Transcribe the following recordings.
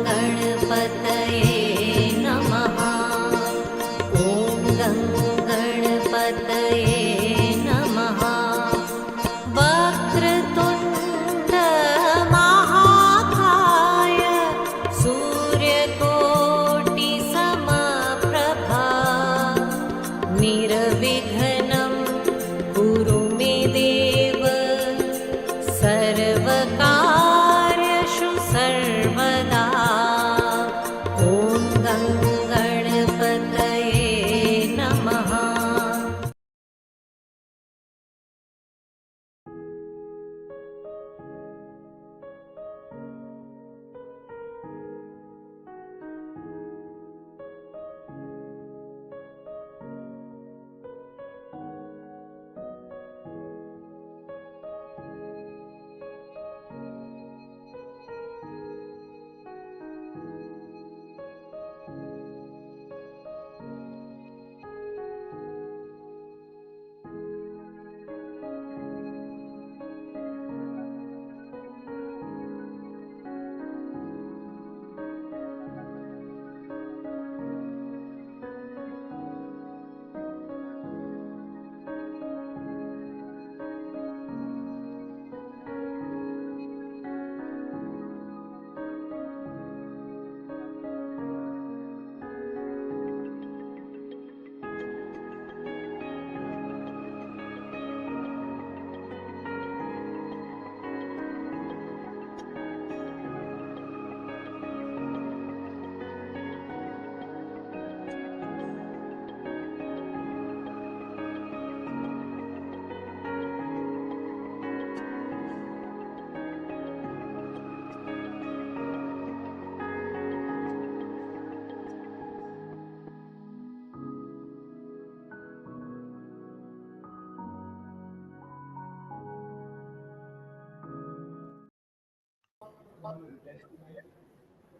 गणपतये नमः। ॐ गणपतये नमः। वक्रतुण्ड महाकाय सूर्यकोटिसमप्रभा निर्विघ्नं कुरु मे देव सर्वकार्येषु सर्वदा। ॐ गणपतये नमः।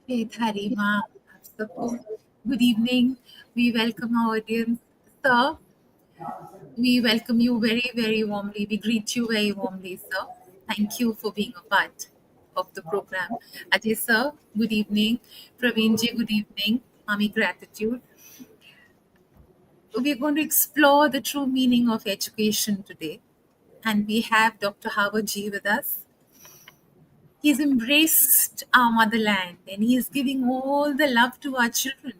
Hey, Tharima. Good evening. We welcome our audience. Sir, we welcome you very, very warmly. We greet you very warmly, sir. Thank you for being a part of the program. Ajay, sir, good evening. Praveen ji, good evening. Mami, gratitude. We're going to explore the true meaning of education today. And we have Dr. Howard G with us. He's embraced our motherland and he's giving all the love to our children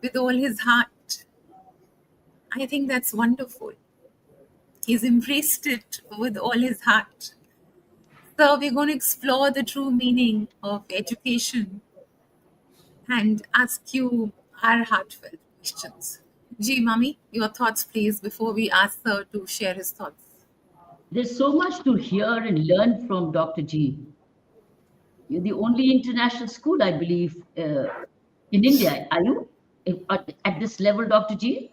with all his heart. I think that's wonderful. He's embraced it with all his heart. So we're going to explore the true meaning of education and ask you our heartfelt questions. Ji, Mami, your thoughts, please, before we ask Sir to share his thoughts. There's so much to hear and learn from Dr. G. You're the only international school, I believe, in India. Are you at this level, Dr. G?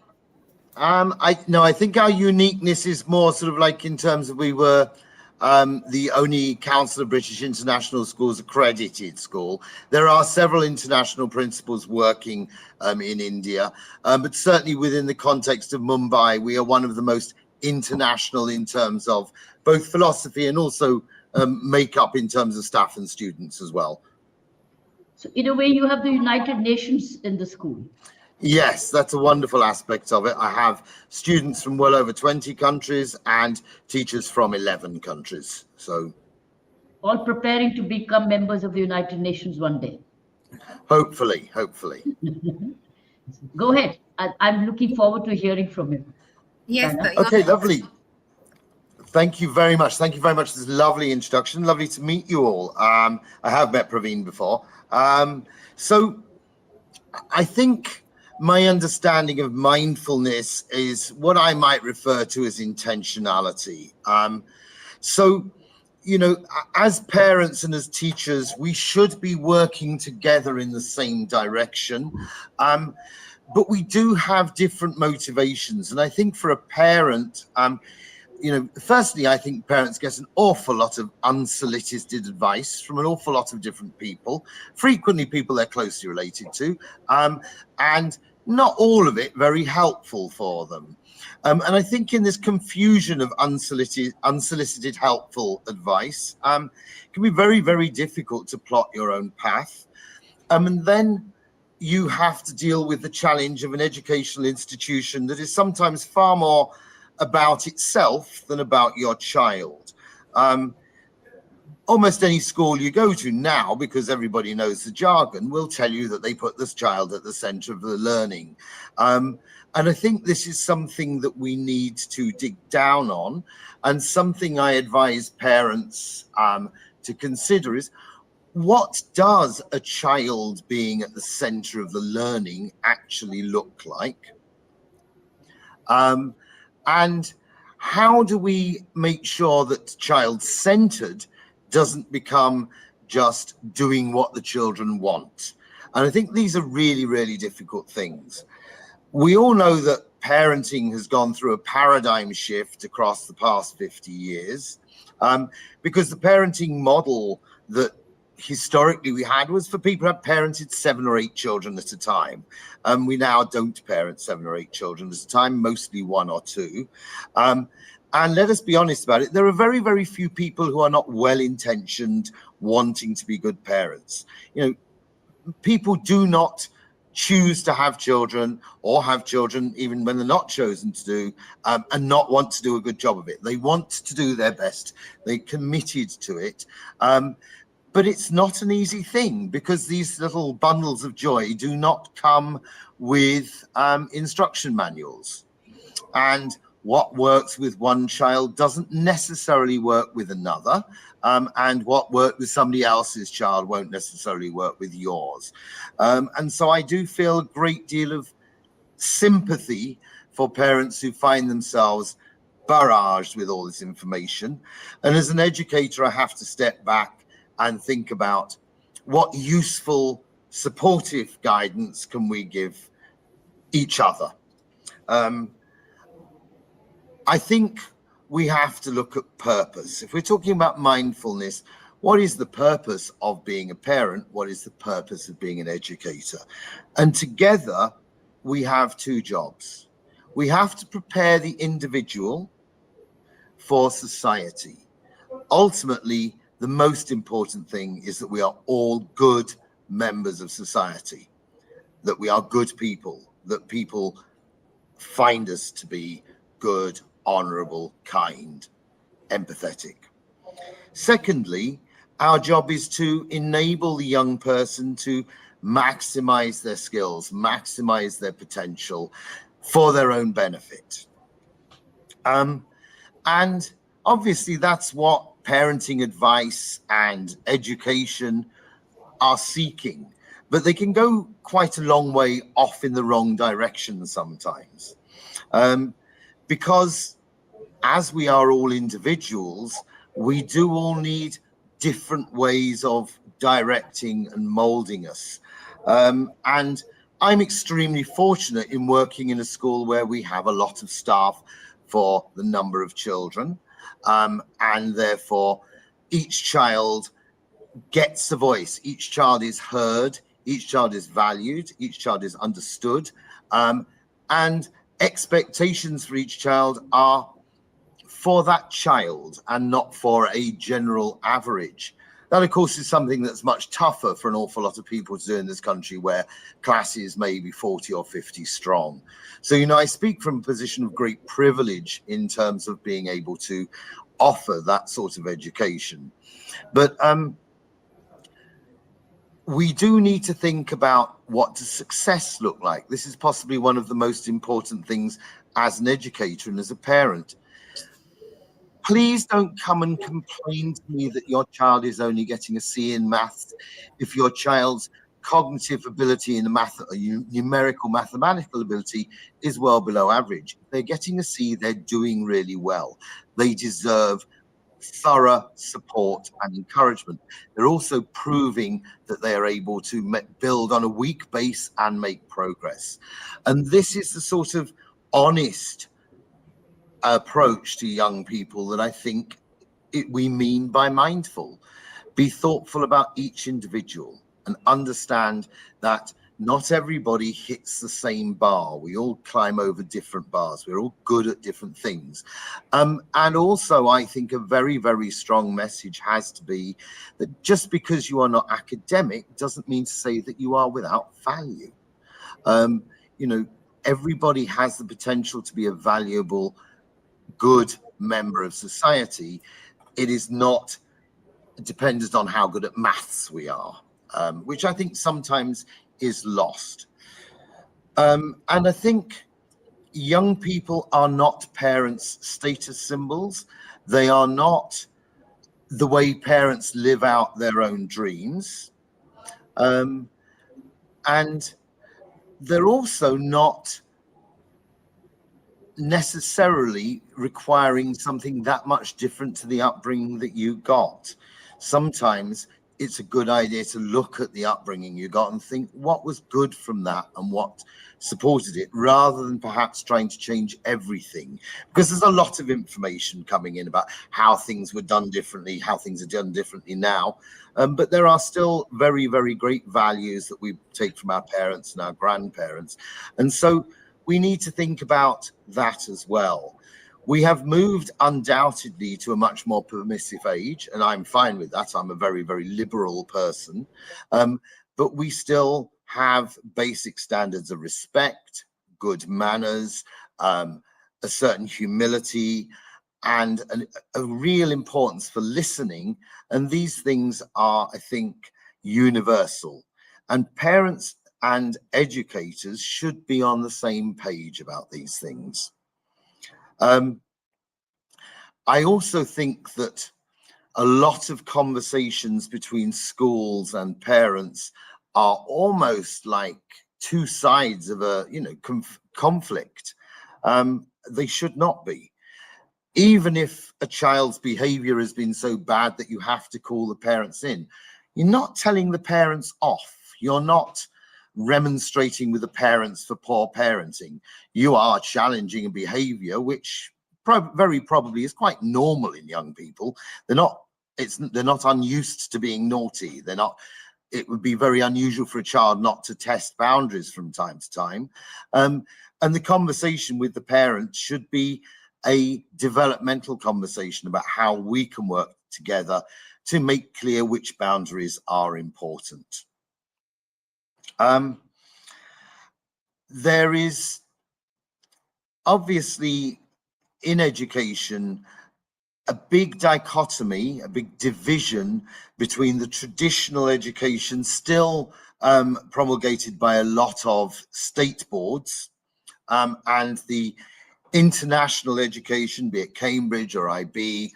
I think our uniqueness is more sort of like in terms of we were the only Council of British International Schools accredited school. There are several international principals working in India, but certainly within the context of Mumbai, we are one of the most international in terms of both philosophy and also makeup in terms of staff and students as well. So in a way, you have the United Nations in the school. Yes, that's a wonderful aspect of it. I have students from well over 20 countries and teachers from 11 countries. So all preparing to become members of the United Nations one day. Hopefully. Go ahead. I'm looking forward to hearing from you. Yes, sir. Okay, lovely. Thank you very much. Thank you very much for this lovely introduction. Lovely to meet you all. I have met Praveen before. So I think my understanding of mindfulness is what I might refer to as intentionality. So, you know, as parents and as teachers, we should be working together in the same direction. But we do have different motivations. And I think for a parent, you know, firstly, I think parents get an awful lot of unsolicited advice from an awful lot of different people, frequently people they're closely related to. And not all of it very helpful for them. And I think in this confusion of unsolicited helpful advice, it can be very, very difficult to plot your own path. And then you have to deal with the challenge of an educational institution that is sometimes far more about itself than about your child. Almost any school you go to now, because everybody knows the jargon, will tell you that they put this child at the center of the learning. And I think this is something that we need to dig down on, and something I advise parents to consider is, what does a child being at the center of the learning actually look like? And how do we make sure that child-centered doesn't become just doing what the children want? And I think these are really, really difficult things. We all know that parenting has gone through a paradigm shift across the past 50 years, because the parenting model that historically we had was for people who had parented 7 or 8 children at a time. We now don't parent 7 or 8 children at a time, mostly 1 or 2. And let us be honest about it, there are very, very few people who are not well-intentioned, wanting to be good parents. You know, people do not choose to have children, or have children even when they're not chosen to do, and not want to do a good job of it. They want to do their best. They're committed to it. But it's not an easy thing, because these little bundles of joy do not come with instruction manuals. And what works with one child doesn't necessarily work with another. And what worked with somebody else's child won't necessarily work with yours. And so I do feel a great deal of sympathy for parents who find themselves barraged with all this information. And as an educator, I have to step back and think about what useful, supportive guidance can we give each other. I think we have to look at purpose. If we're talking about mindfulness, what is the purpose of being a parent? What is the purpose of being an educator? And together, we have 2 jobs. We have to prepare the individual for society. Ultimately, the most important thing is that we are all good members of society, that we are good people, that people find us to be good, honorable, kind, empathetic. Secondly, our job is to enable the young person to maximize their skills, maximize their potential for their own benefit. And obviously that's what parenting advice and education are seeking, but they can go quite a long way off in the wrong direction sometimes. Because as we are all individuals, we do all need different ways of directing and molding us. And I'm extremely fortunate in working in a school where we have a lot of staff for the number of children. And therefore, each child gets a voice. Each child is heard. Each child is valued. Each child is understood. And expectations for each child are for that child and not for a general average. That, of course, is something that's much tougher for an awful lot of people to do in this country, where classes may be 40 or 50 strong. So, you know, I speak from a position of great privilege in terms of being able to offer that sort of education. But we do need to think about what does success look like. This is possibly one of the most important things as an educator and as a parent. Please don't come and complain to me that your child is only getting a C in maths if your child's cognitive ability in the math, numerical mathematical ability is well below average. If they're getting a C, they're doing really well. They deserve thorough support and encouragement. They're also proving that they are able to build on a weak base and make progress. And this is the sort of honest approach to young people that I think we mean by mindful. Be thoughtful about each individual and understand that not everybody hits the same bar. We all climb over different bars. We're all good at different things. And also, I think a very, very strong message has to be that just because you are not academic doesn't mean to say that you are without value. You know, everybody has the potential to be a valuable, good member of society. It is not dependent on how good at maths we are, which I think sometimes is lost. And I think young people are not parents' status symbols. They are not the way parents live out their own dreams. And they're also not necessarily requiring something that much different to the upbringing that you got. Sometimes it's a good idea to look at the upbringing you got and think what was good from that and what supported it, rather than perhaps trying to change everything, because there's a lot of information coming in about how things were done differently, how things are done differently now. But there are still very, very great values that we take from our parents and our grandparents. And so we need to think about that as well. We have moved undoubtedly to a much more permissive age, and I'm fine with that. I'm a very, very liberal person. But we still have basic standards of respect, good manners, a certain humility, and a real importance for listening. And these things are, I think, universal. And parents and educators should be on the same page about these things. I also think that a lot of conversations between schools and parents are almost like two sides of a, you know, conflict. They should not be. Even if a child's behavior has been so bad that you have to call the parents in, you're not telling the parents off. You're not remonstrating with the parents for poor parenting. You are challenging a behavior which very probably is quite normal in young people. They're not unused to being naughty. They're not. It would be very unusual for a child not to test boundaries from time to time. And the conversation with the parents should be a developmental conversation about how we can work together to make clear which boundaries are important. There is obviously in education a big dichotomy, a big division between the traditional education still promulgated by a lot of state boards and the international education, be it Cambridge or IB,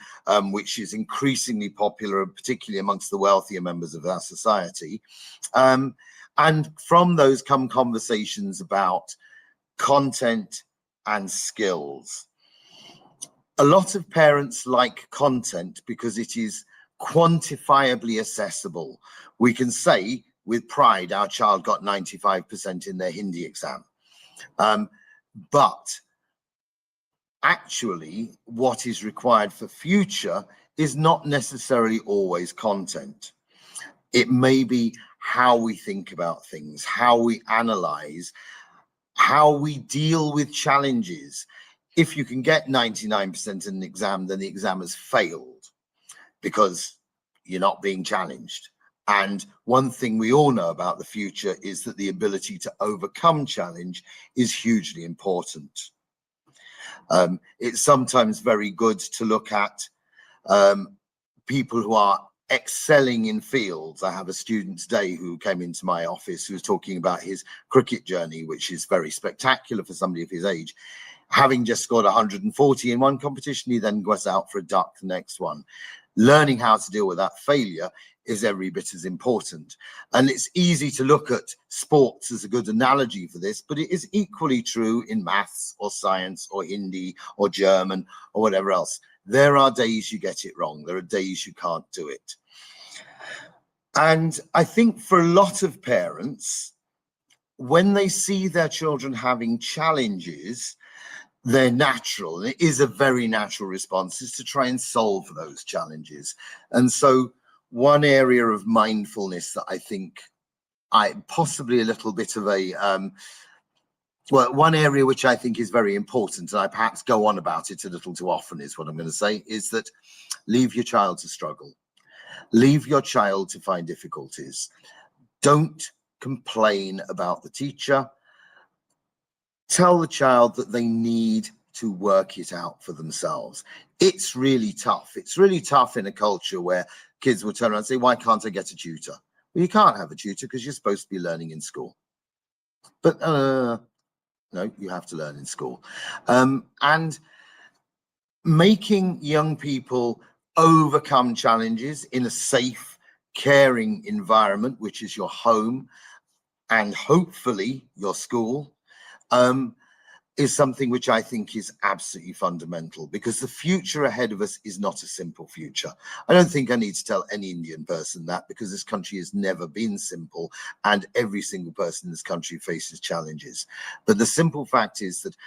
which is increasingly popular, particularly amongst the wealthier members of our society. And from those come conversations about content and skills. A lot of parents like content because it is quantifiably accessible. We can say with pride our child got 95% in their Hindi exam. But actually what is required for future is not necessarily always content. It may be how we think about things, how we analyze, how we deal with challenges. If you can get 99% in an exam, then the exam has failed because you're not being challenged. And one thing we all know about the future is that the ability to overcome challenge is hugely important. It's sometimes very good to look at people who are excelling in fields. I have a student today who came into my office who was talking about his cricket journey, which is very spectacular for somebody of his age. Having just scored 140 in one competition, he then goes out for a duck the next one. Learning how to deal with that failure is every bit as important. And it's easy to look at sports as a good analogy for this, but it is equally true in maths or science or Hindi or German or whatever else. There are days you get it wrong. There are days you can't do it. And I think for a lot of parents, when they see their children having challenges, they're natural. And it is a very natural response is to try and solve those challenges. And so one area of mindfulness that I think possibly a little bit of a well, one area which I think is very important, and I perhaps go on about it a little too often, is what I'm going to say, is that leave your child to struggle. Leave your child to find difficulties. Don't complain about the teacher. Tell the child that they need to work it out for themselves. It's really tough. It's really tough in a culture where kids will turn around and say, why can't I get a tutor? Well, you can't have a tutor because you're supposed to be learning in school. But no, you have to learn in school. And making young people overcome challenges in a safe, caring environment, which is your home and hopefully your school, is something which I think is absolutely fundamental, because the future ahead of us is not a simple future. I don't think I need to tell any Indian person that, because this country has never been simple and every single person in this country faces challenges. But the simple fact is that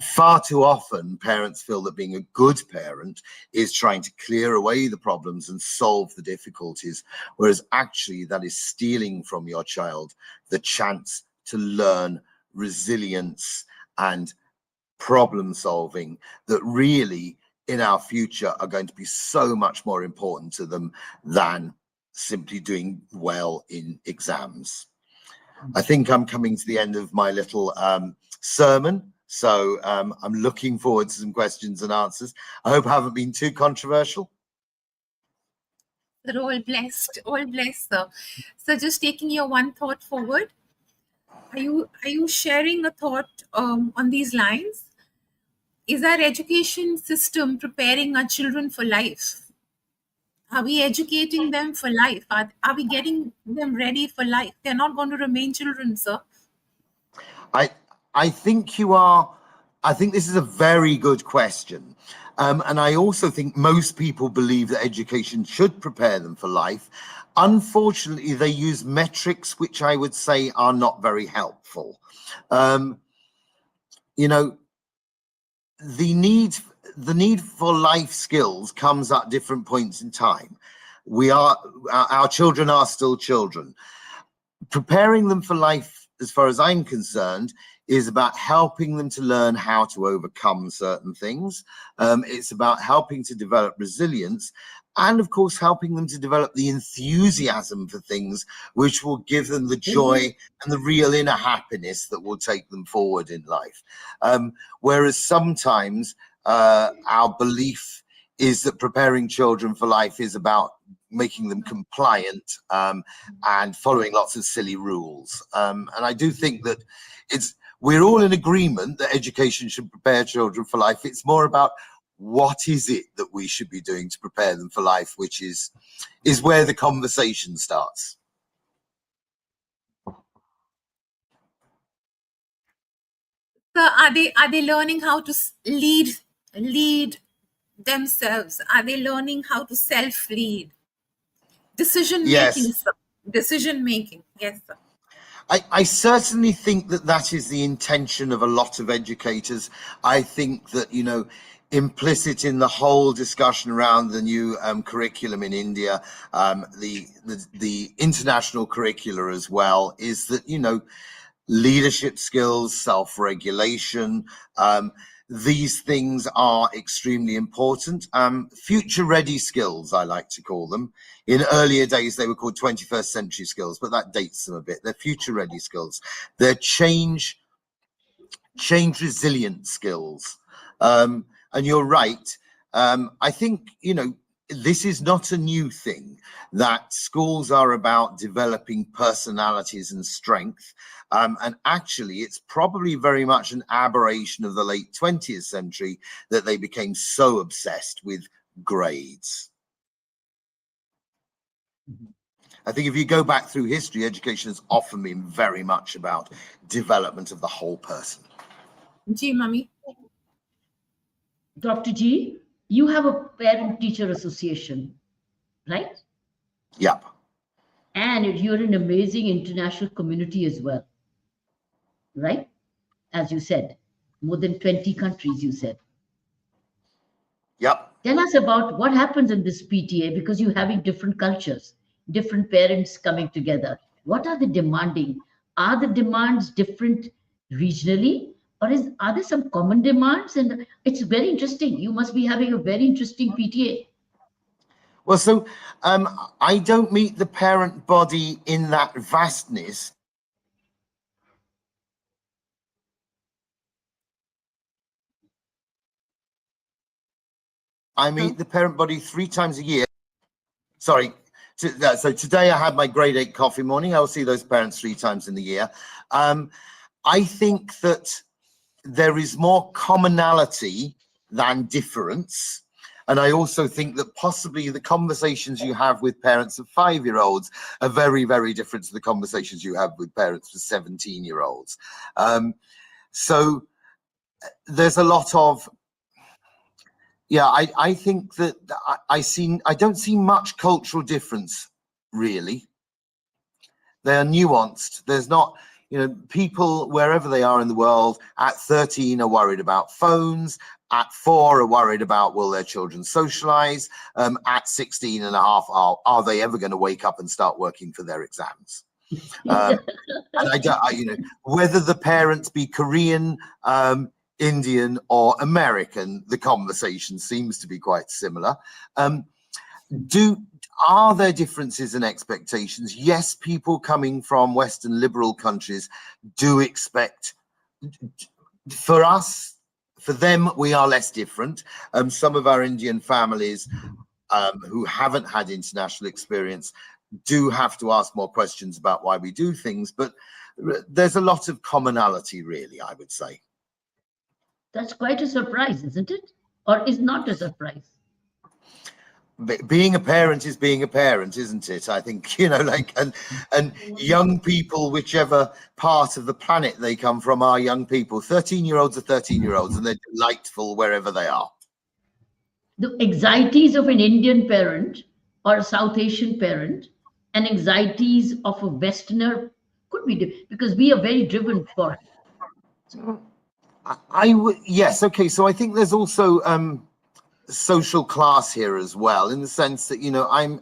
far too often parents feel that being a good parent is trying to clear away the problems and solve the difficulties, whereas actually that is stealing from your child the chance to learn resilience and problem solving that really in our future are going to be so much more important to them than simply doing well in exams. I think I'm coming to the end of my little sermon, so I'm looking forward to some questions and answers. I hope I haven't been too controversial. They're all blessed, sir. So just taking your one thought forward, are you sharing a thought on these lines? Is our education system preparing our children for life? Are we educating them for life? Are we getting them ready for life? They're not going to remain children, sir. I think you are. I think this is a very good question. And I also think most people believe that education should prepare them for life. Unfortunately, they use metrics which I would say are not very helpful. You know, the need for life skills comes at different points in time. Our children are still children. Preparing them for life, as far as I'm concerned, is about helping them to learn how to overcome certain things. It's about helping to develop resilience, and of course helping them to develop the enthusiasm for things which will give them the joy and the real inner happiness that will take them forward in life. Whereas sometimes our belief is that preparing children for life is about making them compliant and following lots of silly rules. And I do think that we're all in agreement that education should prepare children for life. It's more about what is it that we should be doing to prepare them for life, which is where the conversation starts. So are they learning how to lead themselves? Are they learning how to self-lead? Decision making, Yes. sir. Decision making, yes, sir. I certainly think that is the intention of a lot of educators. I think that, you know, implicit in the whole discussion around the new curriculum in India, the international curricula as well, is that, you know, leadership skills, self-regulation, these things are extremely important. Future ready skills, I like to call them. In earlier days, they were called 21st century skills, but that dates them a bit. They're future ready skills. They're change resilient skills. And you're right. I think, you know, this is not a new thing, that schools are about developing personalities and strength. And actually, it's probably very much an aberration of the late 20th century that they became so obsessed with grades. I think if you go back through history, education has often been very much about development of the whole person. Ji, Mummy. Dr. G, you have a parent-teacher association, right? Yep. And you're an amazing international community as well, right? As you said, more than 20 countries, you said. Yep. Tell us about what happens in this PTA, because you're having different cultures, different parents coming together. What are they demanding? Are the demands different regionally, or are there some common demands? And it's very interesting. You must be having a very interesting PTA. Well, so I don't meet the parent body in that vastness. I meet the parent body 3 times a year. Sorry. So today I had my grade 8 coffee morning. I will see those parents 3 times in the year. I think that there is more commonality than difference. And I also think that possibly the conversations you have with parents of 5-year-olds are very, very different to the conversations you have with parents of 17-year-olds. So there's a lot of, I think that I don't see much cultural difference, really. They are nuanced. There's not, people wherever they are in the world at 13 are worried about phones. At 4 are worried about, will their children socialize? At 16 and a half, are they ever going to wake up and start working for their exams? And whether the parents be Korean, Indian or American, the conversation seems to be quite similar. Are there differences in expectations? Yes, people coming from Western liberal countries do expect, for us, for them, we are less different. Some of our Indian families who haven't had international experience do have to ask more questions about why we do things, but there's a lot of commonality, really, I would say. That's quite a surprise, isn't it? Or is not a surprise? Being a parent is being a parent, isn't it? I think, and young people, whichever part of the planet they come from, are young people. 13-year-olds are 13-year-olds, and they're delightful wherever they are. The anxieties of an Indian parent or a South Asian parent and anxieties of a Westerner could be, because we are very driven for it. Yes, okay. So I think there's also social class here as well, in the sense that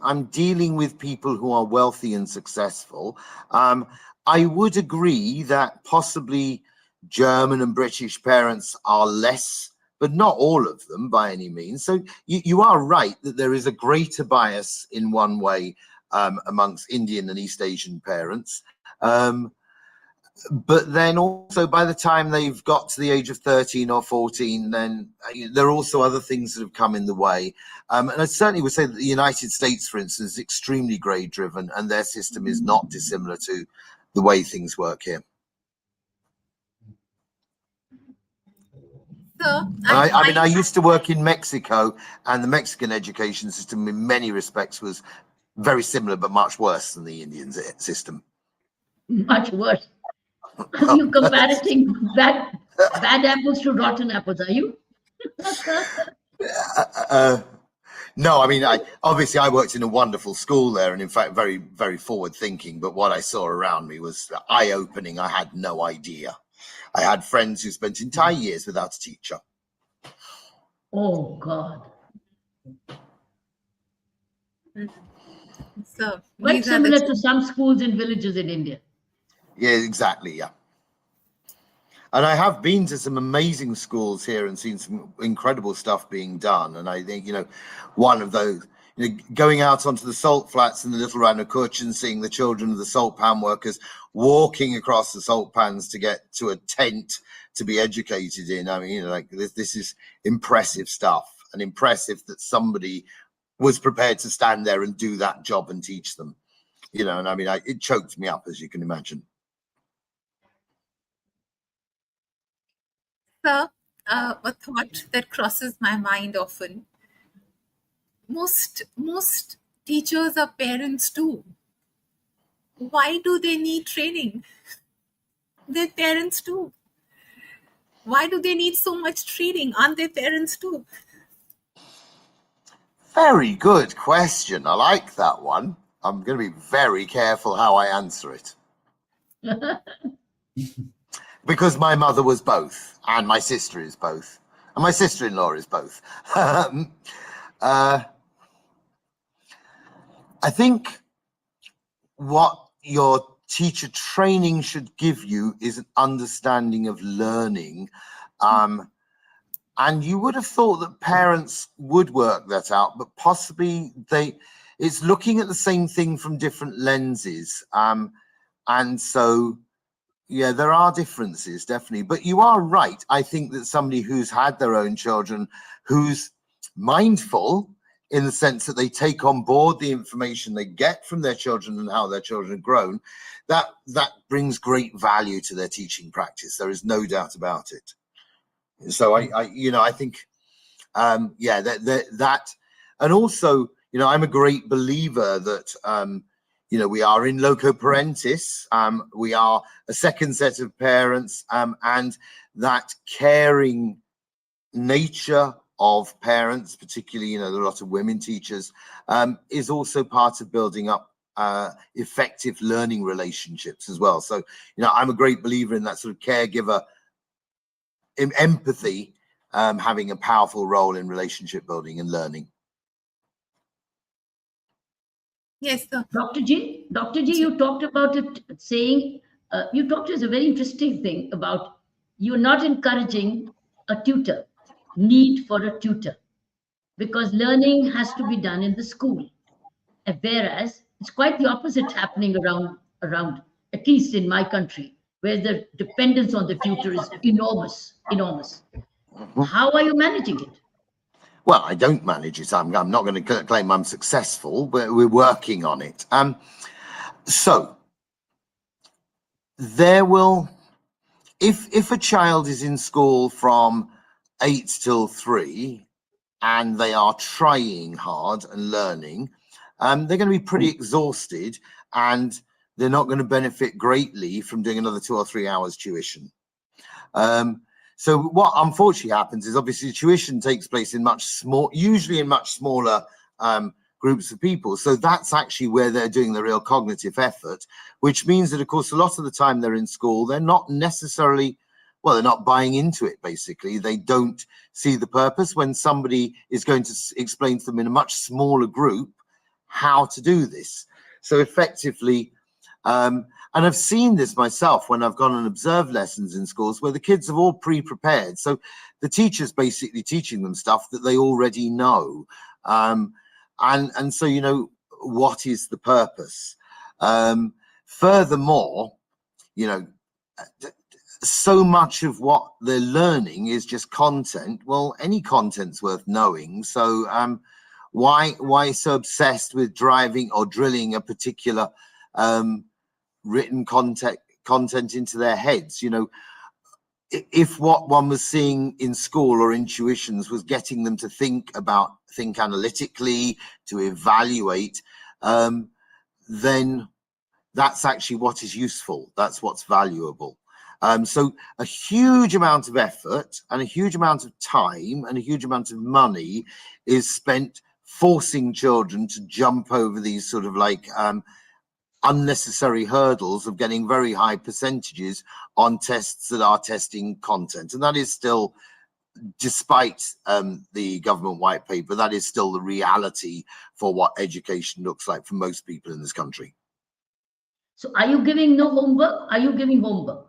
I'm dealing with people who are wealthy and successful. I would agree that possibly German and British parents are less, but not all of them by any means. So you are right that there is a greater bias in one way amongst Indian and East Asian parents. But then also by the time they've got to the age of 13 or 14, then there are also other things that have come in the way. And I certainly would say that the United States, for instance, is extremely grade driven, and their system is not dissimilar to the way things work here. So I used to work in Mexico, and the Mexican education system in many respects was very similar, but much worse than the Indian system. Much worse. Are you comparing bad apples to rotten apples, are you? No, I mean, obviously I worked in a wonderful school there, and in fact, very, very forward thinking. But what I saw around me was eye-opening. I had no idea. I had friends who spent entire years without a teacher. Oh, God. So quite similar to some schools in villages in India. Yeah, exactly. Yeah. And I have been to some amazing schools here and seen some incredible stuff being done. And I think, one of those, going out onto the salt flats in the Little Rhino Kutch and seeing the children of the salt pan workers walking across the salt pans to get to a tent to be educated in. I mean, this is impressive stuff, and impressive that somebody was prepared to stand there and do that job and teach them, and I mean, it choked me up, as you can imagine. So, a thought that crosses my mind often: most teachers are parents too. Why do they need training? They're parents too. Why do they need so much training? Aren't they parents too? Very good question. I like that one. I'm going to be very careful how I answer it. Because my mother was both, and my sister is both, and my sister-in-law is both. I think what you're teacher training should give you is an understanding of learning. And you would have thought that parents would work that out, but possibly it's looking at the same thing from different lenses. And so, yeah, there are differences, definitely. But you are right. I think that somebody who's had their own children, who's mindful in the sense that they take on board the information they get from their children and how their children have grown, that brings great value to their teaching practice. There is no doubt about it. So I think, yeah, that, and also, I'm a great believer that, we are in loco parentis, we are a second set of parents, and that caring nature of parents, particularly, there are a lot of women teachers, is also part of building up effective learning relationships as well. So, I'm a great believer in that sort of caregiver empathy, having a powerful role in relationship building and learning. Yes, sir. Dr. G, you talked about it saying, you talked as a very interesting thing about you're not encouraging a tutor, need for a tutor, because learning has to be done in the school. Whereas it's quite the opposite happening around, at least in my country, where the dependence on the tutor is enormous. How are you managing it? Well, I don't manage it. I'm not going to claim I'm successful, but we're working on it. So there will, if a child is in school from 8 till 3 and they are trying hard and learning, they're going to be pretty exhausted, and they're not going to benefit greatly from doing another 2 or 3 hours tuition. So what unfortunately happens is, obviously tuition takes place in usually in much smaller groups of people. So that's actually where they're doing the real cognitive effort, which means that, of course, a lot of the time they're in school, they're not necessarily, well, they're not buying into it, basically. They don't see the purpose when somebody is going to explain to them in a much smaller group how to do this. So effectively, and I've seen this myself when I've gone and observed lessons in schools where the kids have all pre-prepared. So the teacher's basically teaching them stuff that they already know. And so, what is the purpose? Furthermore, so much of what they're learning is just content. Well, any content's worth knowing. So why so obsessed with driving or drilling a particular written content into their heads? If what one was seeing in school or in tuitions was getting them to think analytically, to evaluate, then that's actually what is useful. That's what's valuable. So a huge amount of effort and a huge amount of time and a huge amount of money is spent forcing children to jump over these sort of like unnecessary hurdles of getting very high percentages on tests that are testing content. And that is still, despite the government white paper, that is still the reality for what education looks like for most people in this country. So are you giving no homework? Are you giving homework?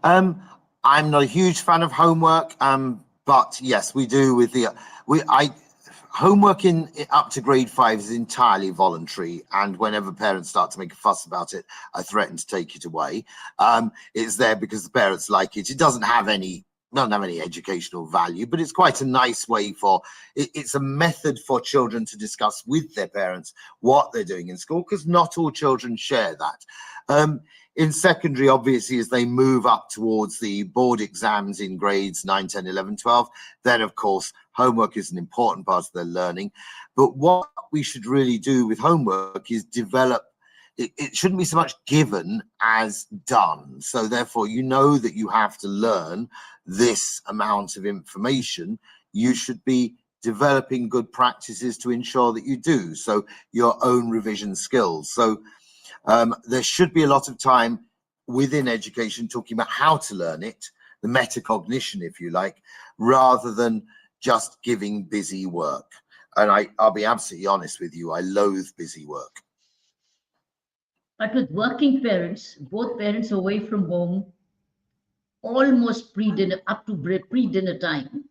I'm not a huge fan of homework, but yes, we do with homework in up to grade 5 is entirely voluntary, and whenever parents start to make a fuss about it, I threaten to take it away. It's there because the parents like it. It doesn't have any educational value, but it's quite a nice way it's a method for children to discuss with their parents what they're doing in school, because not all children share that. In secondary, obviously, as they move up towards the board exams in grades 9, 10, 11, 12, then, of course, homework is an important part of their learning. But what we should really do with homework is develop, it shouldn't be so much given as done. So therefore, that you have to learn this amount of information. You should be developing good practices to ensure that you do. So your own revision skills. So there should be a lot of time within education talking about how to learn it, the metacognition, if you like, rather than just giving busy work. And I'll be absolutely honest with you, I loathe busy work. But with working parents, both parents away from home, almost pre-dinner, up to pre-dinner time,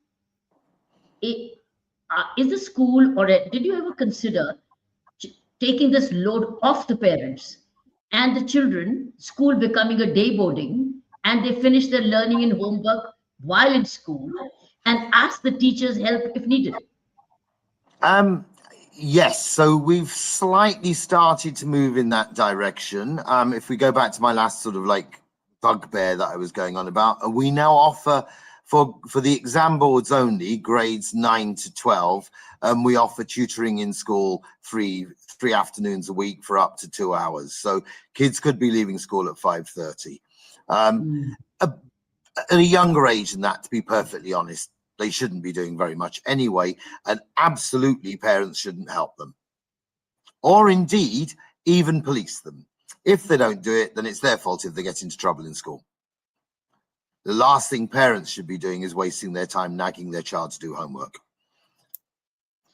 is the school, or did you ever consider taking this load off the parents and the children, school becoming a day boarding, and they finish their learning and homework while in school, and ask the teachers help if needed? Yes, so we've slightly started to move in that direction. If we go back to my last sort of like bugbear that I was going on about, we now offer for the exam boards only, grades 9 to 12, we offer tutoring in school three afternoons a week for up to 2 hours. So kids could be leaving school at 5:30. At a younger age than that, to be perfectly honest, they shouldn't be doing very much anyway, and absolutely parents shouldn't help them, or indeed even police them. If they don't do it, then it's their fault if they get into trouble in school. The last thing parents should be doing is wasting their time nagging their child to do homework.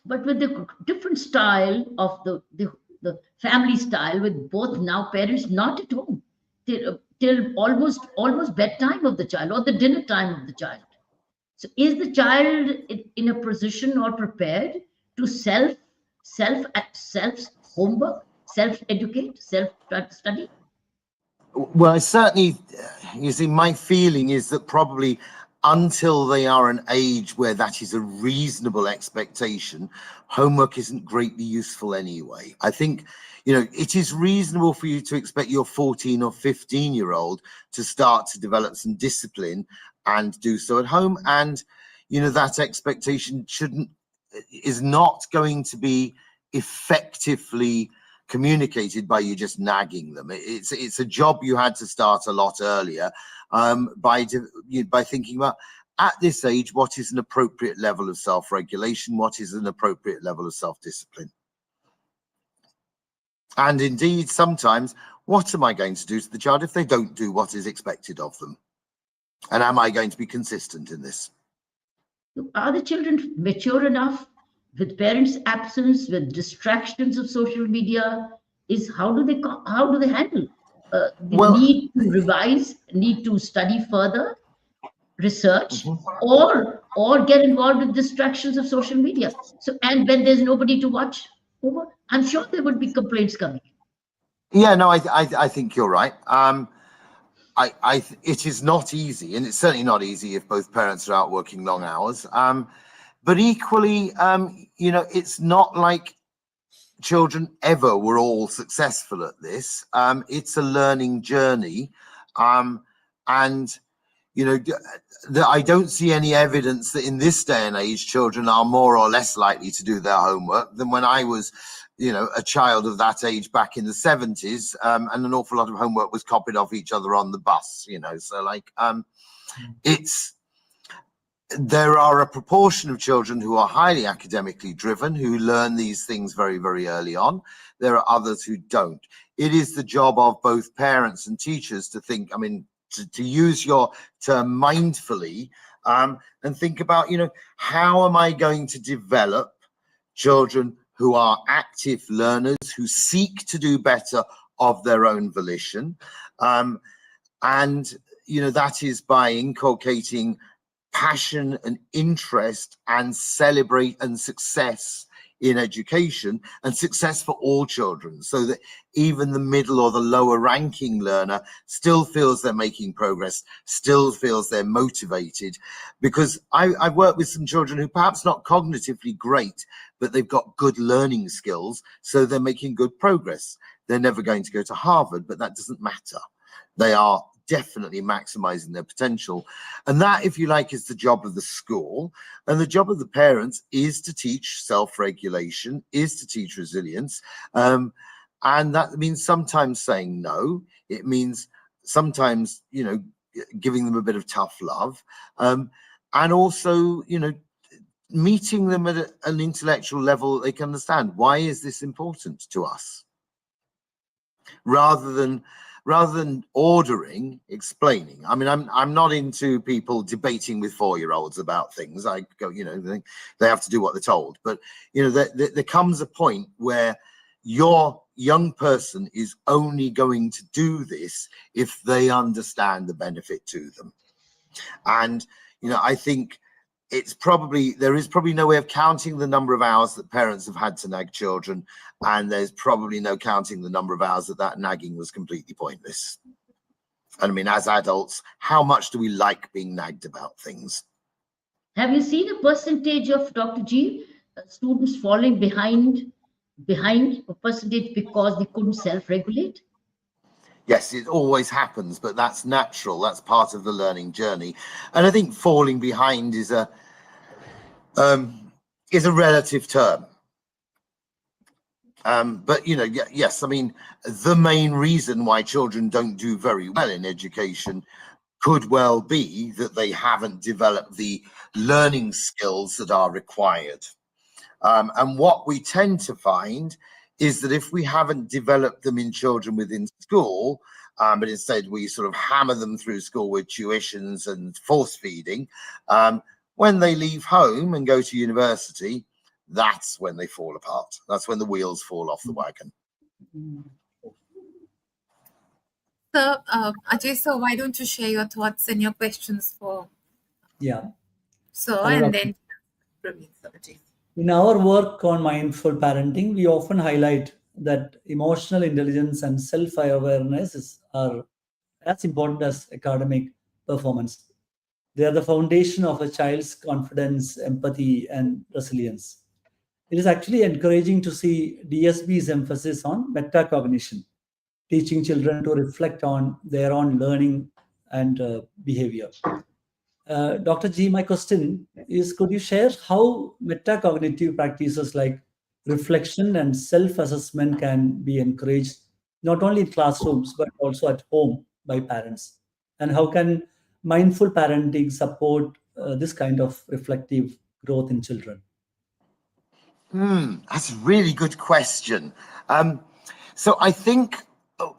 But with the different style of the family style, with both now parents not at home till almost bedtime of the child or the dinner time of the child. So is the child in a position or prepared to self homework, self-educate, self-study? Well, I certainly, you see, my feeling is that probably until they are an age where that is a reasonable expectation, homework isn't greatly useful anyway. I think, you know, it is reasonable for you to expect your 14 or 15-year-old to start to develop some discipline and do so at home. And, you know, that expectation is not going to be effectively communicated by you just nagging them. It's a job you had to start a lot earlier, by thinking about, at this age, what is an appropriate level of self-regulation, what is an appropriate level of self-discipline. And indeed, sometimes, what am I going to do to the child if they don't do what is expected of them? And am I going to be consistent in this? Are the children mature enough, with parents' absence, with distractions of social media? How do they handle the need to revise, need to study further, research, or get involved with distractions of social media? So, and when there's nobody to watch over, I'm sure there would be complaints coming. Yeah, no, I think you're right. It is not easy, and it's certainly not easy if both parents are out working long hours. But equally, you know, it's not like children ever were all successful at this. It's a learning journey. And, you know, I don't see any evidence that in this day and age, children are more or less likely to do their homework than when I was, you know, a child of that age back in the 70s, and an awful lot of homework was copied off each other on the bus, you know. So like, there are a proportion of children who are highly academically driven, who learn these things very, very early on. There are others who don't. It is the job of both parents and teachers to think, I mean, to use your term mindfully, and think about, you know, how am I going to develop children who are active learners, who seek to do better of their own volition? And, you know, that is by inculcating passion and interest and celebrate and success in education, and success for all children, so that even the middle or the lower ranking learner still feels they're making progress, still feels they're motivated. Because I've worked with some children who perhaps not cognitively great, but they've got good learning skills, so they're making good progress. They're never going to go to Harvard, but that doesn't matter. They are definitely maximizing their potential. And that, if you like, is the job of the school. And the job of the parents is to teach self-regulation, is to teach resilience. And that means sometimes saying no. It means sometimes, you know, giving them a bit of tough love. And also, you know, meeting them at an intellectual level that they can understand. Why is this important to us? Rather than ordering, explaining. I mean, I'm not into people debating with 4-year-olds about things. I go, you know, they have to do what they're told. But, you know, there comes a point where your young person is only going to do this if they understand the benefit to them. And, you know, I think there is probably no way of counting the number of hours that parents have had to nag children, and there's probably no counting the number of hours that nagging was completely pointless. And I mean, as adults, how much do we like being nagged about things? Have you seen a percentage of, Dr. G, students falling behind a percentage because they couldn't self-regulate? Yes, it always happens, but that's natural. That's part of the learning journey. And I think falling behind is a relative term. But, you know, yes, I mean, the main reason why children don't do very well in education could well be that they haven't developed the learning skills that are required. And what we tend to find is that if we haven't developed them in children within school, but instead we sort of hammer them through school with tuitions and force feeding, when they leave home and go to university, that's when they fall apart. That's when the wheels fall off the wagon. So, Ajay, so why don't you share your thoughts and your questions for so, and then Praveen, so Ajay. In our work on mindful parenting, we often highlight that emotional intelligence and self-awareness are as important as academic performance. They are the foundation of a child's confidence, empathy, and resilience. It is actually encouraging to see DSB's emphasis on metacognition, teaching children to reflect on their own learning and behavior. Dr. G, my question is, could you share how metacognitive practices like reflection and self-assessment can be encouraged not only in classrooms but also at home by parents? And how can mindful parenting support this kind of reflective growth in children? That's a really good question. So I think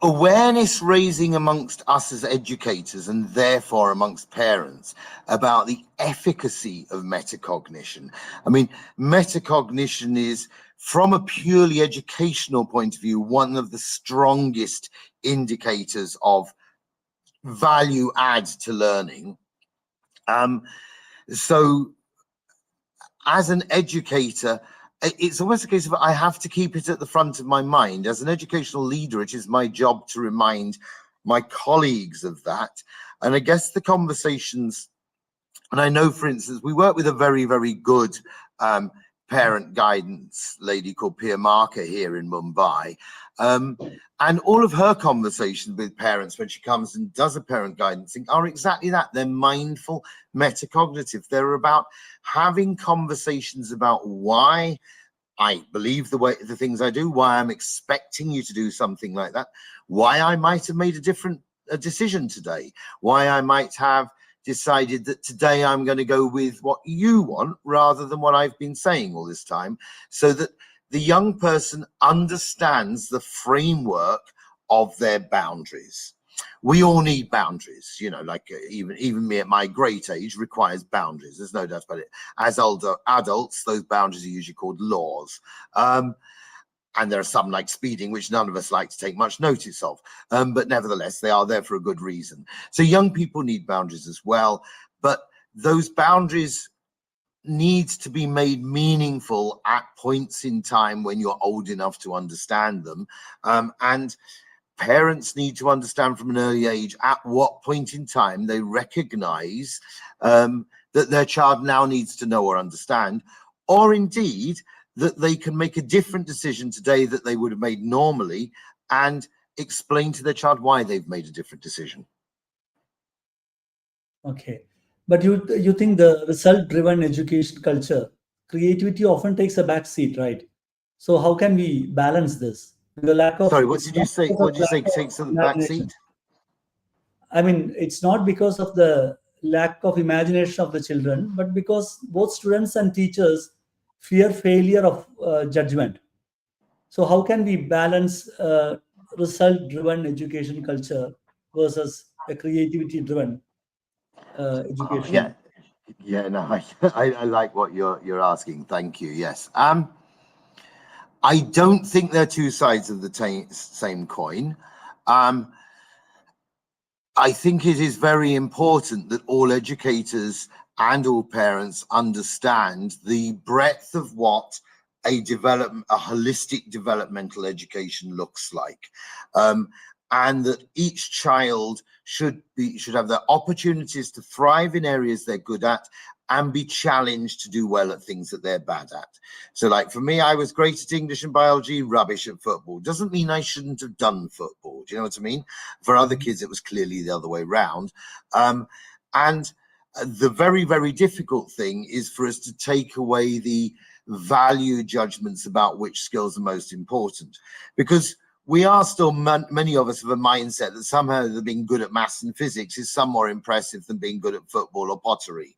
awareness raising amongst us as educators and therefore amongst parents about the efficacy of metacognition. I mean, metacognition is, from a purely educational point of view, one of the strongest indicators of value add to learning. So as an educator, it's almost a case of I have to keep it at the front of my mind. As an educational leader, it is my job to remind my colleagues of that. And I guess the conversations, and I know, for instance, we work with a very, very good parent guidance lady called Pia Marker here in Mumbai. And all of her conversations with parents when she comes and does a parent guidance thing are exactly that. They're mindful, metacognitive. They're about having conversations about why I believe the things I do, why I'm expecting you to do something like that, why I might have made a decision today, why I might have decided that today I'm going to go with what you want rather than what I've been saying all this time, so that the young person understands the framework of their boundaries. We all need boundaries, you know, like even me at my great age requires boundaries. There's no doubt about it. As older adults, those boundaries are usually called laws. And there are some, like speeding, which none of us like to take much notice of. But nevertheless, they are there for a good reason. So young people need boundaries as well. But those boundaries needs to be made meaningful at points in time when you're old enough to understand them. And parents need to understand from an early age at what point in time they recognize that their child now needs to know or understand, or indeed that they can make a different decision today that they would have made normally, and explain to their child why they've made a different decision. Okay. But you think the result-driven education culture, creativity often takes a back seat, right? So how can we balance this? The lack of— Sorry, what did you say? What did you say takes a back seat? I mean, it's not because of the lack of imagination of the children, but because both students and teachers fear failure of judgment. So how can we balance result-driven education culture versus a creativity-driven education? No, I like what you're asking. Thank you. Yes. I don't think they're two sides of the same coin. I think it is very important that all educators and all parents understand the breadth of what a holistic developmental education looks like, and that each child should have the opportunities to thrive in areas they're good at and be challenged to do well at things that they're bad at. So like for me, I was great at English and biology, rubbish at football. Doesn't mean I shouldn't have done football. Do you know what I mean? For other kids, it was clearly the other way around. And the very, very difficult thing is for us to take away the value judgments about which skills are most important, because we are still, many of us have a mindset that somehow being good at maths and physics is some more impressive than being good at football or pottery.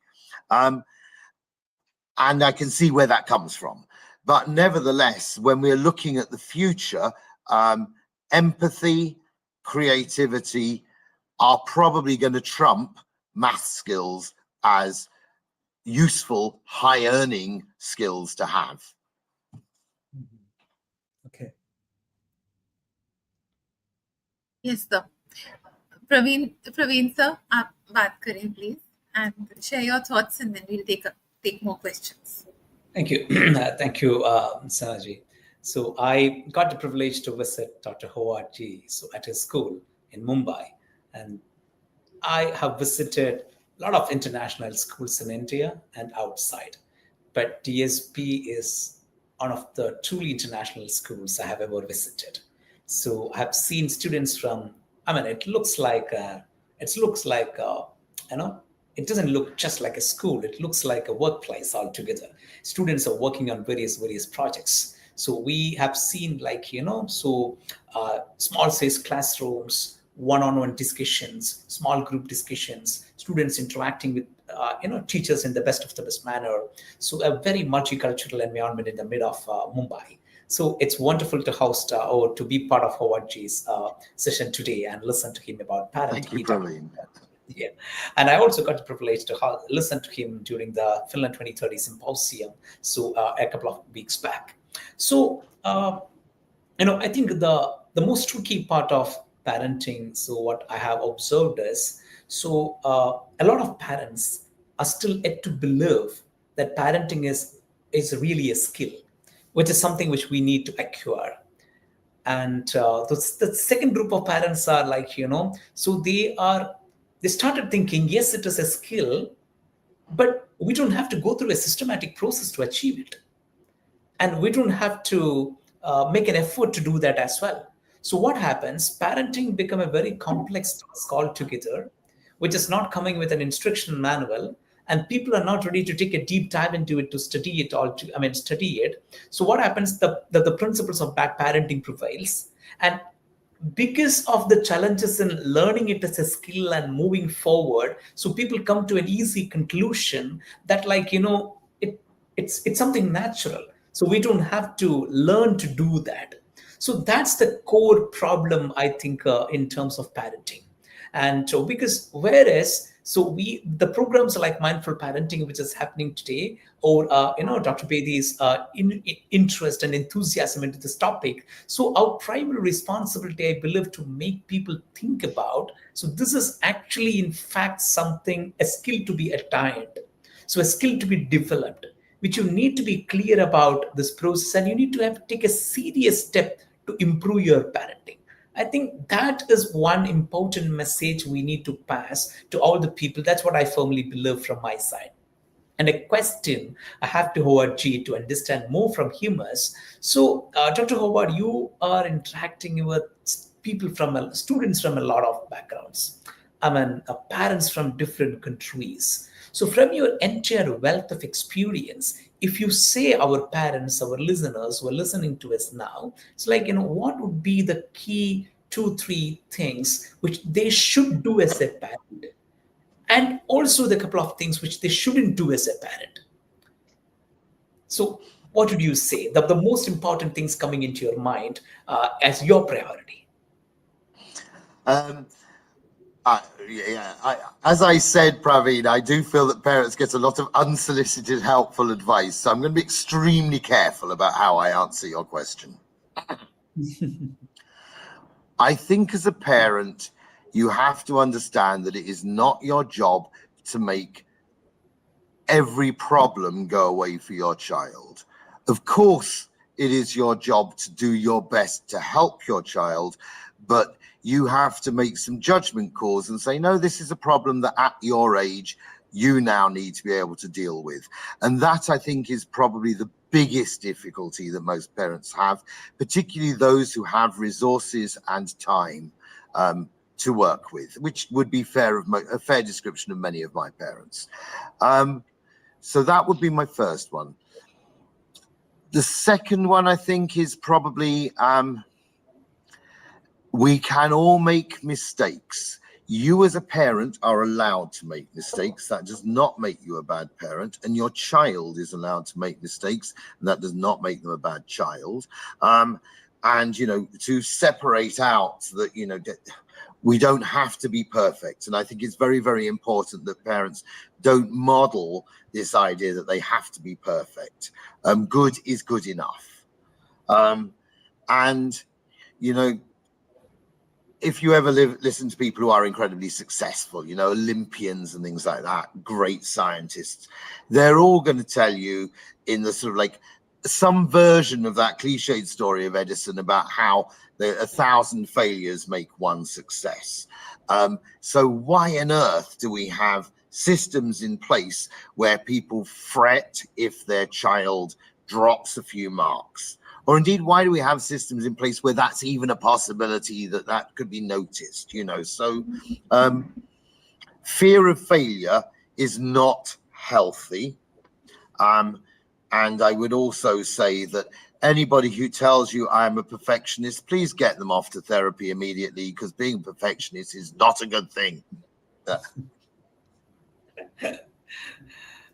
And I can see where that comes from. But nevertheless, when we're looking at the future, empathy, creativity are probably going to trump math skills as useful, high-earning skills to have. Okay. Yes, sir. Praveen sir, आप बात करें please, and share your thoughts, and then we'll take more questions. Thank you. Thank you, Sanaji. So I got the privilege to visit Dr. Howard G. At his school in Mumbai. And I have visited a lot of international schools in India and outside. But DSP is one of the truly international schools I have ever visited. So I have seen students from, it looks like, it doesn't look just like a school. It looks like a workplace altogether. Students are working on various projects. So we have seen small size classrooms, one-on-one discussions, small group discussions, students interacting with teachers in the best of the best manner. So a very multicultural environment in the mid of Mumbai. So it's wonderful to host or to be part of Howard G's session today and listen to him about parenting. Thank you, Praveen. Yeah, and I also got the privilege to listen to him during the Finland 2030 Symposium, so a couple of weeks back. So, I think the most tricky part of parenting, so what I have observed is, a lot of parents are still yet to believe that parenting is really a skill, which is something which we need to acquire. And the second group of parents are they started thinking, yes, it is a skill, but we don't have to go through a systematic process to achieve it. And we don't have to make an effort to do that as well. So what happens? Parenting become a very complex task altogether, which is not coming with an instruction manual, and people are not ready to take a deep dive into it to study it. So what happens? The principles of bad parenting prevails, and because of the challenges in learning it as a skill and moving forward, so people come to an easy conclusion that it's something natural. So we don't have to learn to do that. So that's the core problem, I think, in terms of parenting. And so the programs like Mindful Parenting, which is happening today, or Dr. Bedi's interest and enthusiasm into this topic. So our primary responsibility, I believe, to make people think about. So this is actually, in fact, a skill to be attained. So a skill to be developed, which you need to be clear about this process, and you need to take a serious step to improve your parenting. I think that is one important message we need to pass to all the people. That's what I firmly believe from my side. And a question I have to Howard G to understand more from him is, so Dr. Howard, you are interacting with students from a lot of backgrounds. Parents from different countries. So from your entire wealth of experience, if you say our parents, our listeners who are listening to us now, it's what would be the key 2-3 things which they should do as a parent? And also the couple of things which they shouldn't do as a parent. So what would you say? The most important things coming into your mind as your priority? As I said, Praveen, I do feel that parents get a lot of unsolicited, helpful advice. So I'm going to be extremely careful about how I answer your question. I think as a parent, you have to understand that it is not your job to make every problem go away for your child. Of course, it is your job to do your best to help your child, but you have to make some judgment calls and say, no, this is a problem that at your age, you now need to be able to deal with. And that, I think, is probably the biggest difficulty that most parents have, particularly those who have resources and time to work with, which would be a fair description of many of my parents. So that would be my first one. The second one, I think, is probably we can all make mistakes. You as a parent are allowed to make mistakes. That does not make you a bad parent. And your child is allowed to make mistakes. And that does not make them a bad child. And, you know, to separate out that, you know, we don't have to be perfect. And I think it's very, very important that parents don't model this idea that they have to be perfect. Good is good enough. And, you know, if you ever listen to people who are incredibly successful, you know, Olympians and things like that, great scientists, they're all going to tell you in the sort of like some version of that cliched story of Edison about how 1,000 failures make one success. So why on earth do we have systems in place where people fret if their child drops a few marks? Or indeed, why do we have systems in place where that's even a possibility that could be noticed, you know? So fear of failure is not healthy. And I would also say that anybody who tells you I'm a perfectionist, please get them off to therapy immediately, because being a perfectionist is not a good thing. I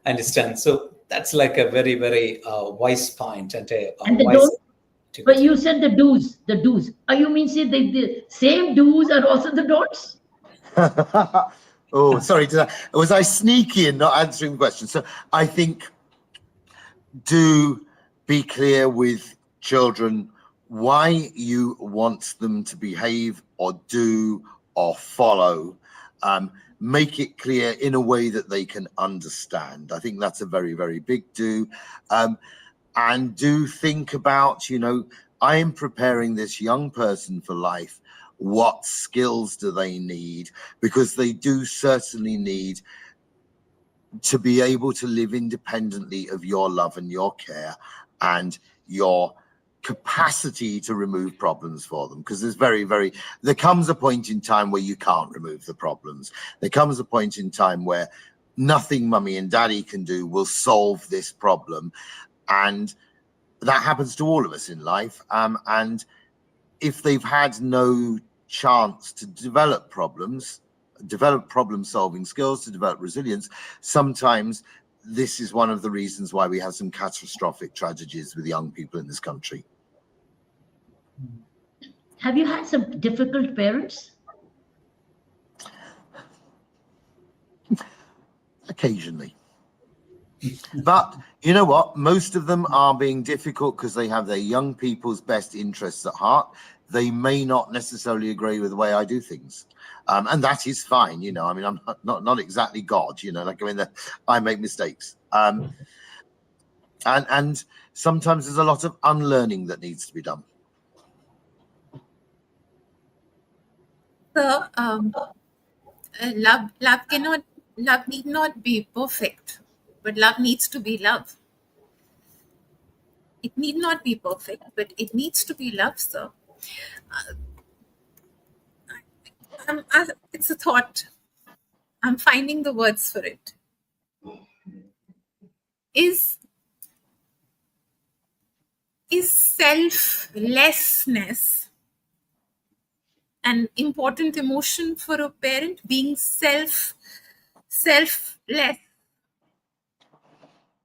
understand. So that's like a very, very wise point and a And the wise. don't, but you said the do's, the do's. Are you mean say the same do's are also the don'ts? Oh, sorry. Was I sneaky in not answering the question? So I think do be clear with children why you want them to behave or do or follow. Make it clear in a way that they can understand. I think that's a very, very big do. And do think about, you know, I am preparing this young person for life. What skills do they need? Because they do certainly need to be able to live independently of your love and your care and your capacity to remove problems for them. Because there comes a point in time where you can't remove the problems. There comes a point in time where nothing mummy and daddy can do will solve this problem. And that happens to all of us in life. And if they've had no chance to develop problem solving skills, to develop resilience, sometimes this is one of the reasons why we have some catastrophic tragedies with young people in this country. Have you had some difficult parents? Occasionally. But you know what? Most of them are being difficult because they have their young people's best interests at heart. They may not necessarily agree with the way I do things. And that is fine. You know, I mean, I'm not exactly God, you know, like, I mean, I make mistakes. And sometimes there's a lot of unlearning that needs to be done. So, love need not be perfect, but love needs to be love. It need not be perfect, but it needs to be love, sir. It's a thought. I'm finding the words for it. Is selflessness an important emotion for a parent? Being selfless,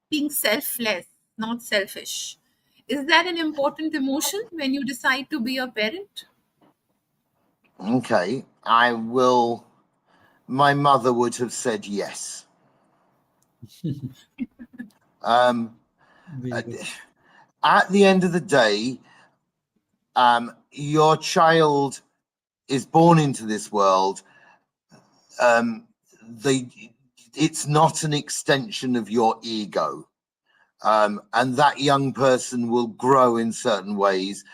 being selfless, not selfish. Is that an important emotion when you decide to be a parent? Okay, I will my mother would have said yes. Very good. At the end of the day, your child is born into this world. It's not an extension of your ego. And that young person will grow in certain ways.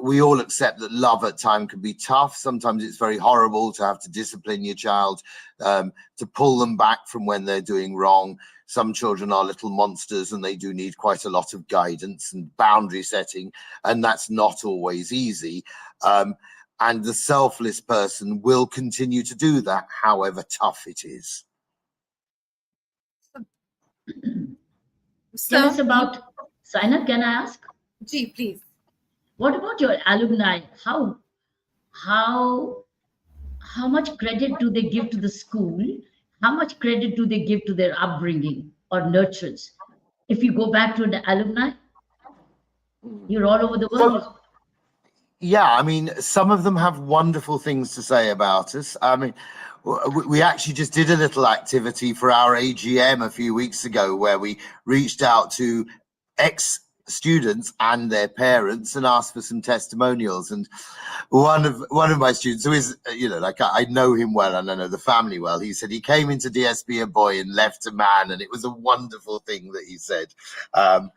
We all accept that love at times can be tough. Sometimes it's very horrible to have to discipline your child, to pull them back from when they're doing wrong. Some children are little monsters and they do need quite a lot of guidance and boundary setting, and that's not always easy. And the selfless person will continue to do that, however tough it is. Tell us about, Saina, can I ask? Ji, please. What about your alumni? How much credit do they give to the school? How much credit do they give to their upbringing or nurturance? If you go back to the alumni, you're all over the world. Yeah, I mean, some of them have wonderful things to say about us. I mean, we actually just did a little activity for our AGM a few weeks ago where we reached out to ex-students and their parents and asked for some testimonials. And one of my students, who is, like I know him well and I know the family well, he said he came into DSB a boy and left a man, and it was a wonderful thing that he said. And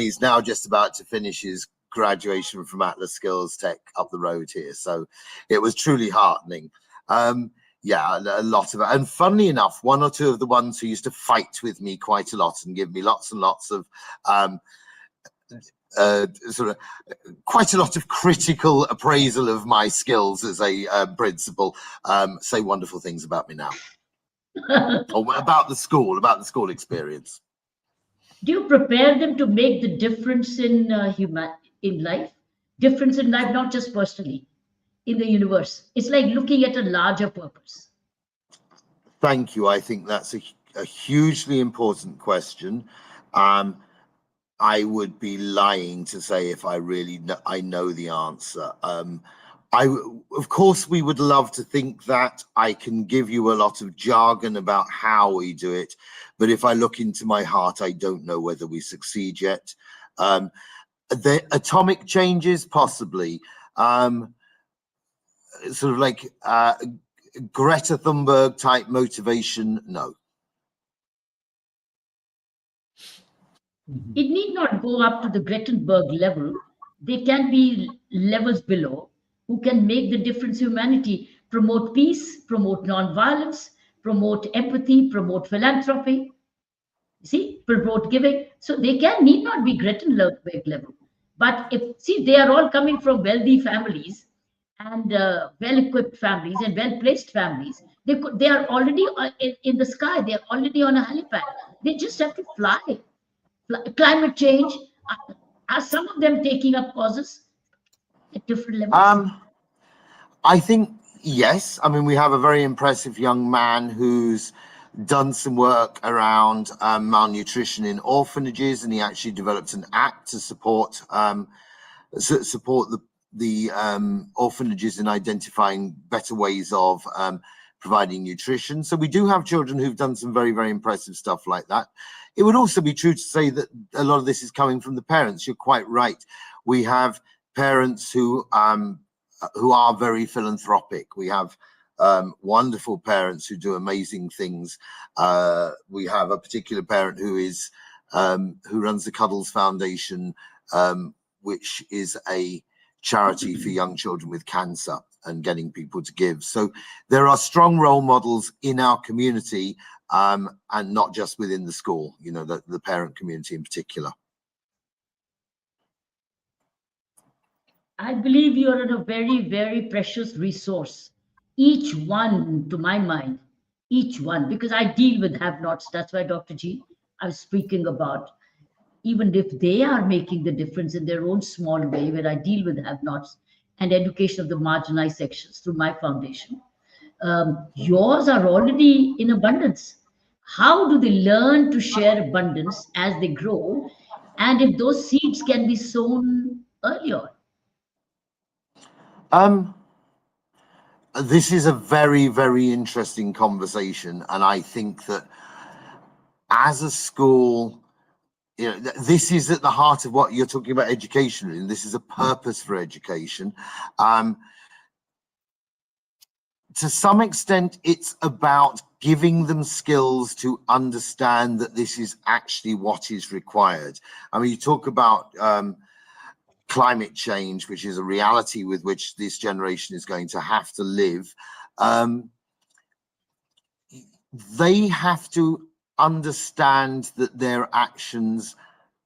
he's now just about to finish his graduation from Atlas Skills Tech up the road here. So it was truly heartening. Yeah, a lot of it. And funnily enough, one or two of the ones who used to fight with me quite a lot and give me lots and lots of sort of quite a lot of critical appraisal of my skills as a principal, say wonderful things about me now. Or about the school experience. Do you prepare them to make the difference in life? Difference in life, not just personally, in the universe. It's like looking at a larger purpose. Thank you. I think that's a hugely important question. I would be lying to say if I really know the answer. Of course, we would love to think that. I can give you a lot of jargon about how we do it, but if I look into my heart, I don't know whether we succeed yet. The atomic changes, possibly. Sort of like Greta Thunberg type motivation, no. It need not go up to the Greta level. They can be levels below who can make the difference in humanity, promote peace, promote non-violence, promote empathy, promote philanthropy, see, promote giving. So they need not be Greta level. But they are all coming from wealthy families and well-equipped families and well-placed families. They are already in the sky. They are already on a helipad. They just have to fly. Climate change, are some of them taking up causes at different levels? I think yes. I mean, we have a very impressive young man who's done some work around malnutrition in orphanages, and he actually developed an app to support the orphanages in identifying better ways of providing nutrition. So we do have children who've done some very, very impressive stuff like that. It would also be true to say that a lot of this is coming from the parents. You're quite right. We have parents who are very philanthropic. We have wonderful parents who do amazing things. We have a particular parent who runs the Cuddles Foundation, which is a charity for young children with cancer and getting people to give. So there are strong role models in our community, and not just within the school, the parent community in particular. I believe you are a very, very precious resource. Each one, to my mind, each one, because I deal with have-nots. That's why, Dr. G, I was speaking about, even if they are making the difference in their own small way, where I deal with have-nots and education of the marginalized sections through my foundation. Yours are already in abundance. How do they learn to share abundance as they grow? And if those seeds can be sown earlier? this is a very, very interesting conversation, and I think that as a school, you know, this is at the heart of what you're talking about education, and this is a purpose for education. To some extent, it's about giving them skills to understand that this is actually what is required. I mean, you talk about climate change, which is a reality with which this generation is going to have to live. They have to understand that their actions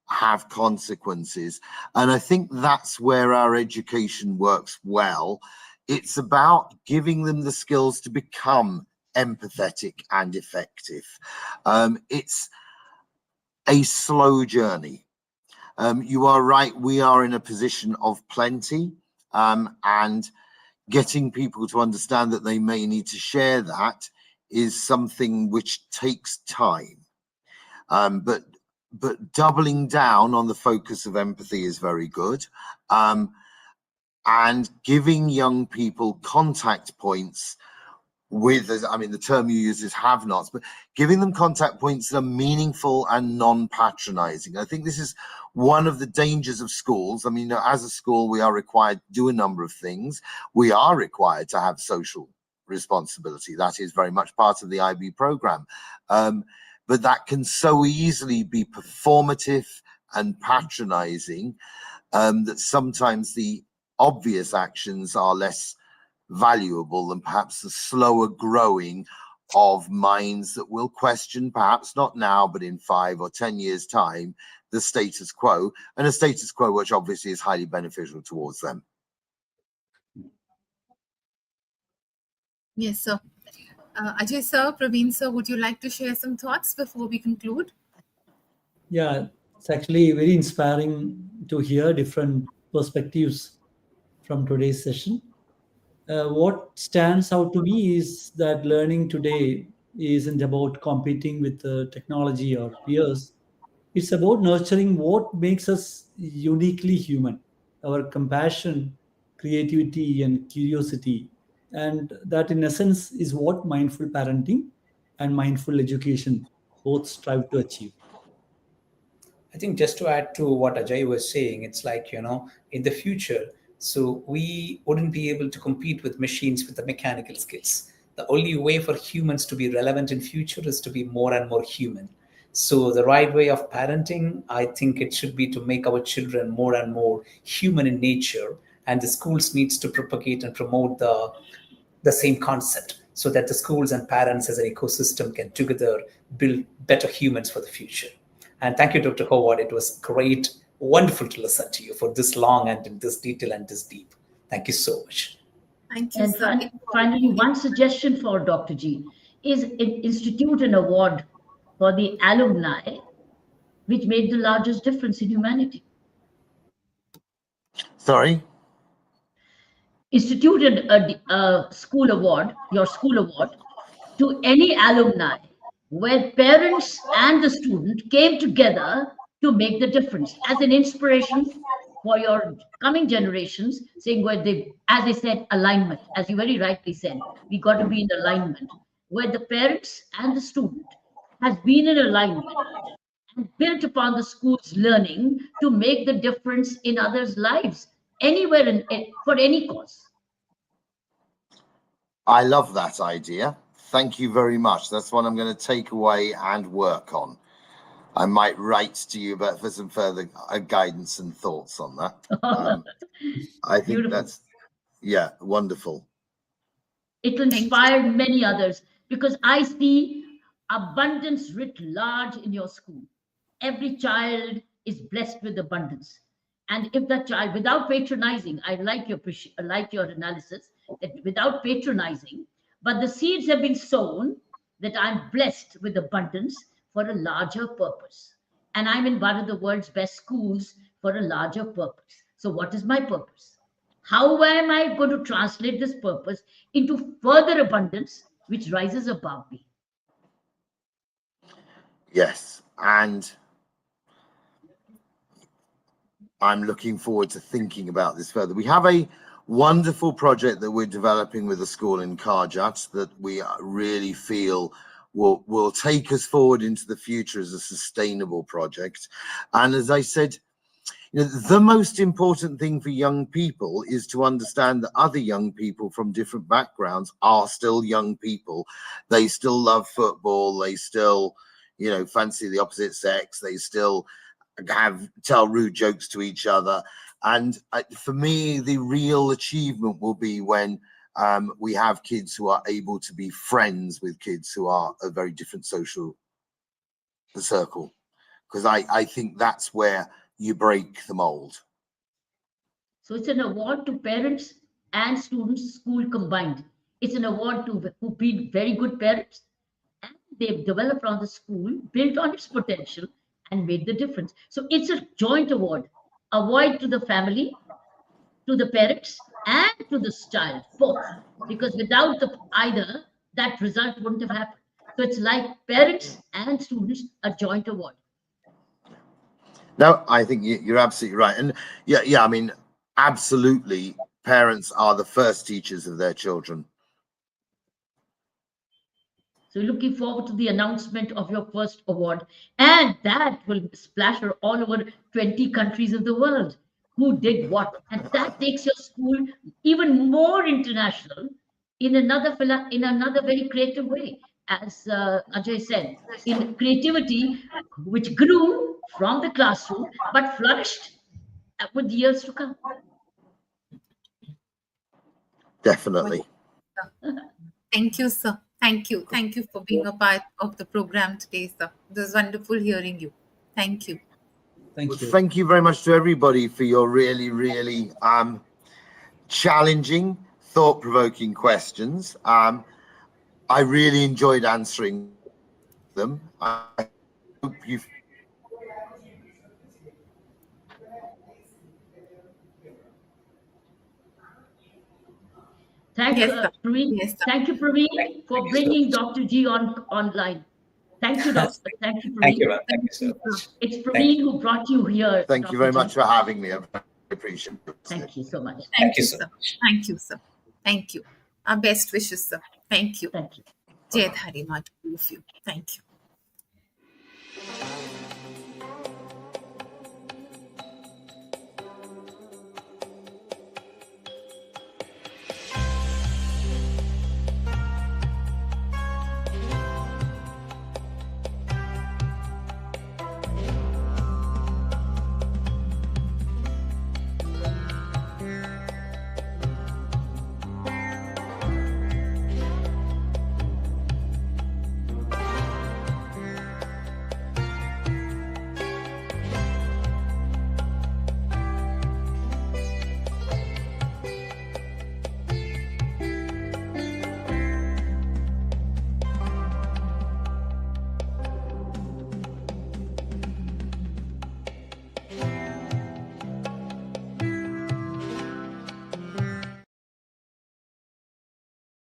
have consequences. And I think that's where our education works well. It's about giving them the skills to become empathetic and effective. It's a slow journey. You are right, we are in a position of plenty, and getting people to understand that they may need to share that is something which takes time. But doubling down on the focus of empathy is very good. And giving young people contact points with, I mean, the term you use is have-nots, but giving them contact points that are meaningful and non-patronizing. I think this is one of the dangers of schools. I mean, as a school, we are required to do a number of things. We are required to have social responsibility. That is very much part of the IB program. But that can so easily be performative and patronizing, that sometimes the obvious actions are less valuable than perhaps the slower growing of minds that will question, perhaps not now, but in 5 or 10 years' time, the status quo, and a status quo which obviously is highly beneficial towards them. Yes, sir. Ajay sir, Praveen sir, would you like to share some thoughts before we conclude? Yeah, it's actually very inspiring to hear different perspectives from today's session. What stands out to me is that learning today isn't about competing with technology or peers. It's about nurturing what makes us uniquely human, our compassion, creativity, and curiosity. And that, in essence, is what mindful parenting and mindful education both strive to achieve. I think just to add to what Ajay was saying, it's like, in the future, so we wouldn't be able to compete with machines with the mechanical skills. The only way for humans to be relevant in future is to be more and more human. So the right way of parenting, I think it should be to make our children more and more human in nature, and the schools needs to propagate and promote the same concept so that the schools and parents as an ecosystem can together build better humans for the future. And thank you, Dr. Howard. It was great, wonderful to listen to you for this long and in this detail and this deep. Thank you so much. Thank you, And sir. finally, one suggestion for Dr. G is institute an award for the alumni which made the largest difference in humanity. Sorry? Institute a school award, your school award, to any alumni where parents and the student came together to make the difference as an inspiration for your coming generations, saying where they, as I said, alignment, as you very rightly said, we got to be in alignment, where the parents and the student has been in alignment and built upon the school's learning to make the difference in others' lives, anywhere for any cause. I love that idea. Thank you very much. That's what I'm going to take away and work on. I might write to you for some further guidance and thoughts on that. I think Beautiful. that's, yeah, wonderful. It will inspire many others, because I see abundance writ large in your school. Every child is blessed with abundance. And if that child, without patronizing, I like your analysis, that without patronizing, but the seeds have been sown, that I'm blessed with abundance for a larger purpose. And I'm in one of the world's best schools for a larger purpose. So what is my purpose? How am I going to translate this purpose into further abundance, which rises above me? Yes, and I'm looking forward to thinking about this further. We have a wonderful project that we're developing with the school in Karjat that we really feel will take us forward into the future as a sustainable project. And as I said, the most important thing for young people is to understand that other young people from different backgrounds are still young people. They still love football. They still, fancy the opposite sex. They still tell rude jokes to each other. And for me, the real achievement will be when we have kids who are able to be friends with kids who are a very different social circle. Because I think that's where you break the mold. So it's an award to parents and students, school combined. It's an award to who've been very good parents, and they've developed on the school, built on its potential, and made the difference. So it's a joint award to the family, to the parents, and to the child, both. Because without either, that result wouldn't have happened. So it's like parents and students, a joint award. No, I think you're absolutely right. And I mean, absolutely, parents are the first teachers of their children. So looking forward to the announcement of your first award. And that will splash all over 20 countries of the world. Who did what? And that takes your school even more international in another very creative way. As Ajay said, in creativity, which grew from the classroom, but flourished with years to come. Definitely. Thank you, sir. Thank you. Thank you for being a part of the program today, sir. It was wonderful hearing you. Thank you. Thank you. Thank you very much to everybody for your really, really challenging, thought-provoking questions. I really enjoyed answering them. I hope you've Thank Yes, you, sir. Praveen. Yes, sir. Thank you, Praveen, for bringing Dr. G online. Thank you, Doctor. Thank you, Praveen. Thank you, man. Thank you so much. It's Praveen who brought you here. Thank you Dr. very G. much for having me. I appreciate it. Thank you so much. Thank you, so sir. Thank you, sir. Thank you. Our best wishes, sir. Thank you. Thank you. Jai Dhari Mat, all of you. Thank you.